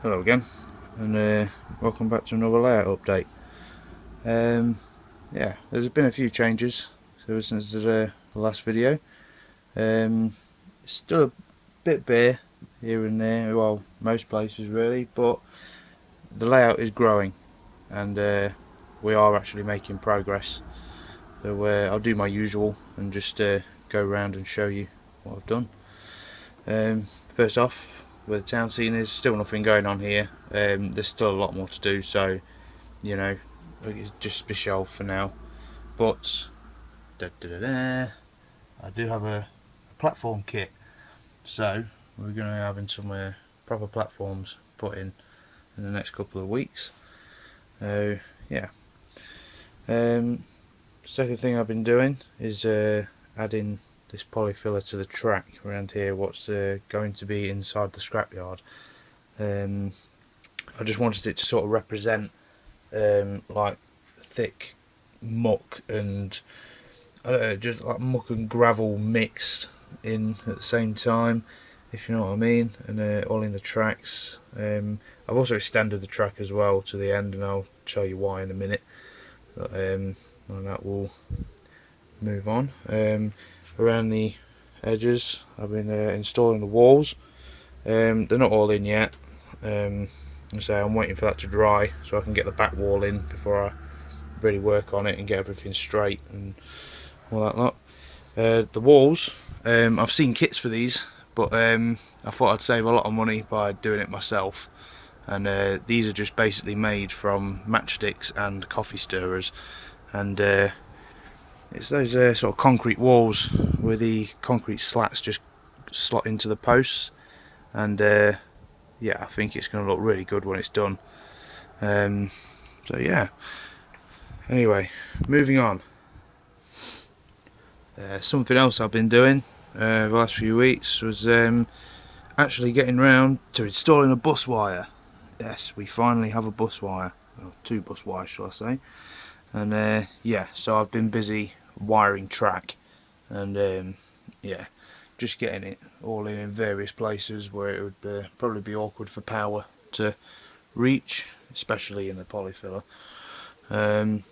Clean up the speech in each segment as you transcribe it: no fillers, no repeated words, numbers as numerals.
Hello again, and welcome back to another layout update. Yeah, there's been a few changes since the last video. It's still a bit bare here and there, well, most places really, but the layout is growing, and we are actually making progress. So I'll do my usual and just go around and show you what I've done. First off, where the town scene is, still nothing going on here. There's still a lot more to do, so you know, just be shelved for now. But I do have a platform kit, so we're going to be having some proper platforms put in the next couple of weeks. So yeah. Second thing I've been doing is adding this polyfiller to the track around here. What's going to be inside the scrapyard. I just wanted it to sort of represent like thick muck and I don't know, just like muck and gravel mixed in at the same time, if you know what I mean, and all in the tracks. I've also extended the track as well to the end, and I'll show you why in a minute. But, and that will move on. Around the edges, I've been installing the walls. They're not all in yet. So I'm waiting for that to dry so I can get the back wall in before I really work on it and get everything straight and all that lot. The walls, I've seen kits for these, but I thought I'd save a lot of money by doing it myself. And these are just basically made from matchsticks and coffee stirrers, and it's those sort of concrete walls where the concrete slats just slot into the posts, and yeah, I think it's going to look really good when it's done. So yeah. Anyway, moving on. Something else I've been doing the last few weeks was actually getting round to installing a bus wire. Yes, we finally have a bus wire, or two bus wires shall I say, and yeah, so I've been busy wiring track, and yeah, just getting it all in various places where it would probably be awkward for power to reach, especially in the polyfiller. And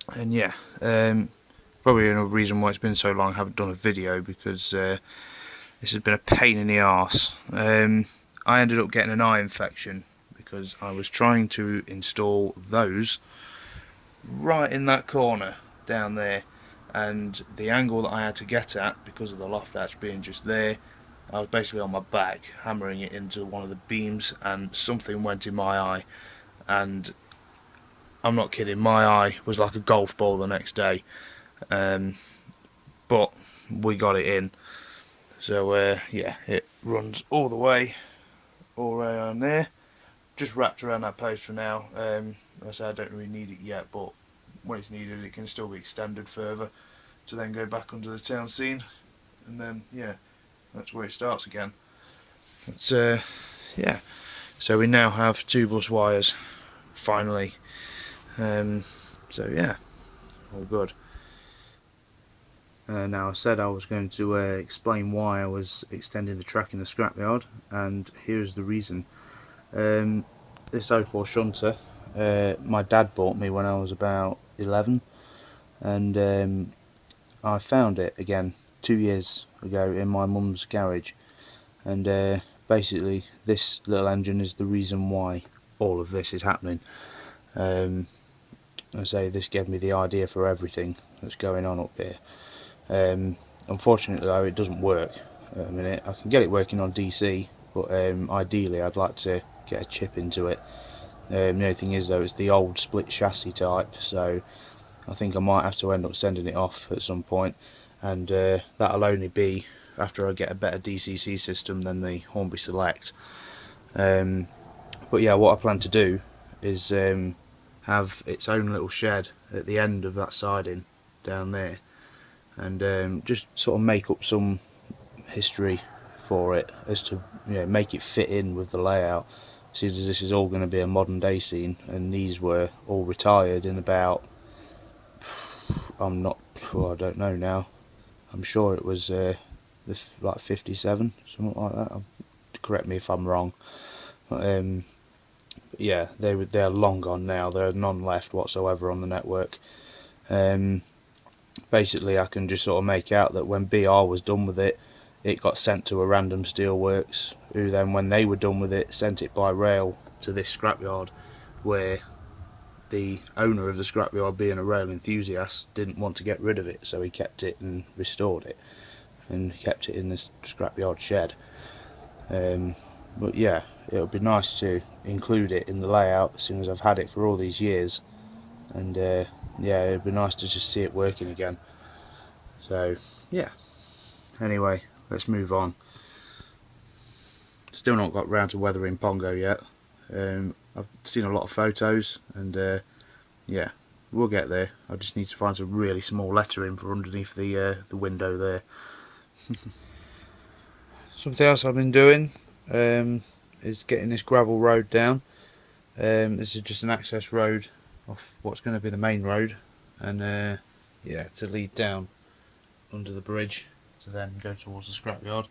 yeah, probably another reason why it's been so long I haven't done a video, because this has been a pain in the arse. I ended up getting an eye infection because I was trying to install those right in that corner down there, and the angle that I had to get at, because of the loft hatch being just there, I was basically on my back hammering it into one of the beams, and something went in my eye, and I'm not kidding, my eye was like a golf ball the next day. But we got it in, so yeah, it runs all the way around there, just wrapped around that post for now. I say I don't really need it yet, but when it's needed it can still be extended further to then go back under the town scene, and then yeah, that's where it starts again. It's yeah, so we now have two bus wires finally. So yeah, all good. Now I said I was going to explain why I was extending the track in the scrapyard, and here's the reason. This 04 shunter, my dad bought me when I was about 11, and I found it again 2 years ago in my mum's garage, and basically this little engine is the reason why all of this is happening. I say this gave me the idea for everything that's going on up here. Unfortunately though, it doesn't work at the minute. I can get it working on DC, but ideally I'd like to get a chip into it. The only thing is though, it's the old split chassis type, so I think I might have to end up sending it off at some point, and that'll only be after I get a better DCC system than the Hornby Select. But yeah, what I plan to do is have its own little shed at the end of that siding down there, and just sort of make up some history for it as to, you know, make it fit in with the layout. See, as this is all going to be a modern day scene, and these were all retired in about, I'm not sure, I don't know now, I'm sure it was like 57, something like that. Correct me if I'm wrong, but But yeah, they're long gone now. There are none left whatsoever on the network. Basically, I can just sort of make out that when BR was done with it, it got sent to a random steelworks, who then, when they were done with it, sent it by rail to this scrapyard, where the owner of the scrapyard, being a rail enthusiast, didn't want to get rid of it, so he kept it and restored it, and kept it in this scrapyard shed. But yeah, it would be nice to include it in the layout, as soon as I've had it for all these years, and yeah, it'd be nice to just see it working again. So yeah, anyway, let's move on. Still not got round to weathering Pongo yet. I've seen a lot of photos, and yeah, we'll get there. I just need to find some really small lettering for underneath the window there. Something else I've been doing is getting this gravel road down. This is just an access road off what's going to be the main road, and yeah, to lead down under the bridge to then go towards the scrapyard.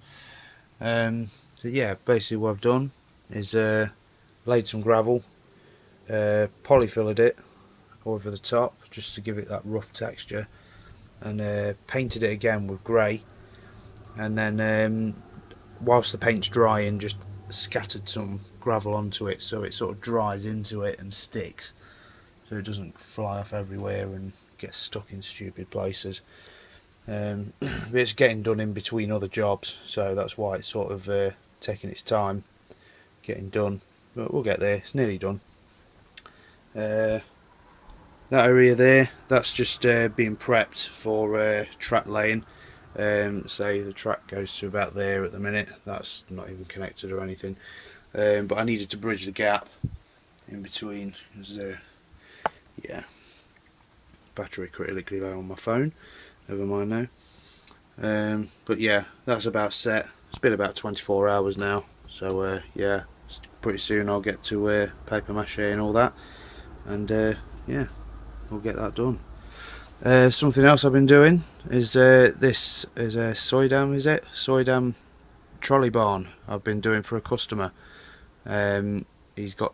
So yeah, basically what I've done is laid some gravel, polyfilled it over the top just to give it that rough texture, and painted it again with grey, and then whilst the paint's drying, just scattered some gravel onto it so it sort of dries into it and sticks, so it doesn't fly off everywhere and get stuck in stupid places. But it's getting done in between other jobs, so that's why it's sort of taking its time getting done, but we'll get there. It's nearly done. That area there, that's just being prepped for track laying. Say the track goes to about there at the minute. That's not even connected or anything, but I needed to bridge the gap in between. Yeah, battery critically low on my phone, never mind now. But yeah, that's about set. It's been about 24 hours now, so yeah, pretty soon I'll get to paper mache and all that, and yeah, we'll get that done. Something else I've been doing is this is a Soydam, is it? Soydam trolley barn I've been doing for a customer. He's got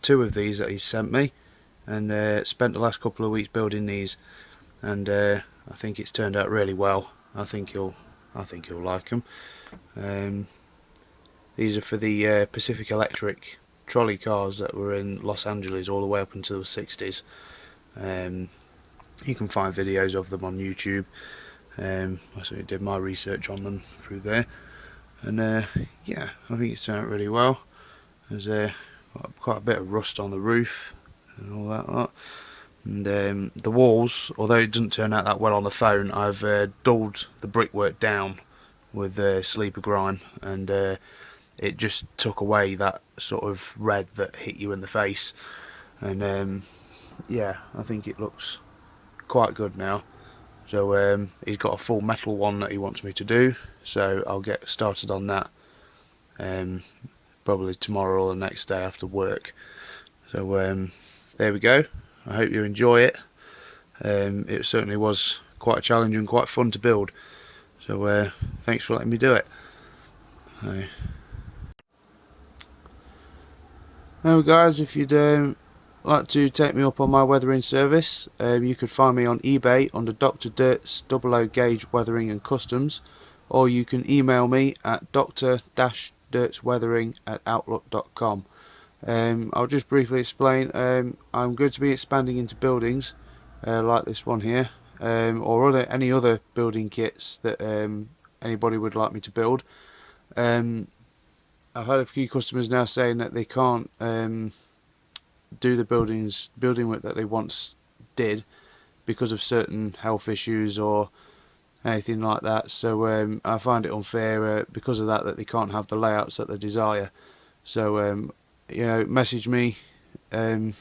two of these that he's sent me, and spent the last couple of weeks building these, and I think it's turned out really well. I think he'll like them. These are for the Pacific Electric trolley cars that were in Los Angeles all the way up until the 60s. You can find videos of them on YouTube. I certainly did my research on them through there, and yeah, I think it's turned out really well. There's quite a bit of rust on the roof and all that lot. And the walls, although it doesn't turn out that well on the phone, I've dulled the brickwork down with sleeper grime, and it just took away that sort of red that hit you in the face, and yeah, I think it looks quite good now. So he's got a full metal one that he wants me to do, so I'll get started on that probably tomorrow or the next day after work. So there we go. I hope you enjoy it. It certainly was quite a challenge and quite fun to build, so thanks for letting me do it. Now guys, if you'd like to take me up on my weathering service, you could find me on eBay under Dr. Dirt's 00 Gauge Weathering and Customs, or you can email me at dr-dirtsweathering@outlook.com. I'll just briefly explain. I'm going to be expanding into buildings like this one here, or any other building kits that anybody would like me to build. I've had a few customers now saying that they can't do the building work that they once did because of certain health issues or anything like that. So I find it unfair because of that they can't have the layouts that they desire. So you know, message me any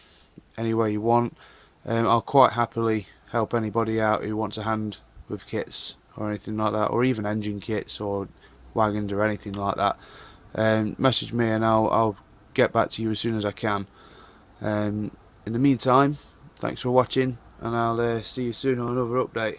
way you want. I'll quite happily help anybody out who wants a hand with kits or anything like that, or even engine kits or wagons or anything like that. Message me and I'll get back to you as soon as I can. In the meantime, thanks for watching, and I'll see you soon on another update.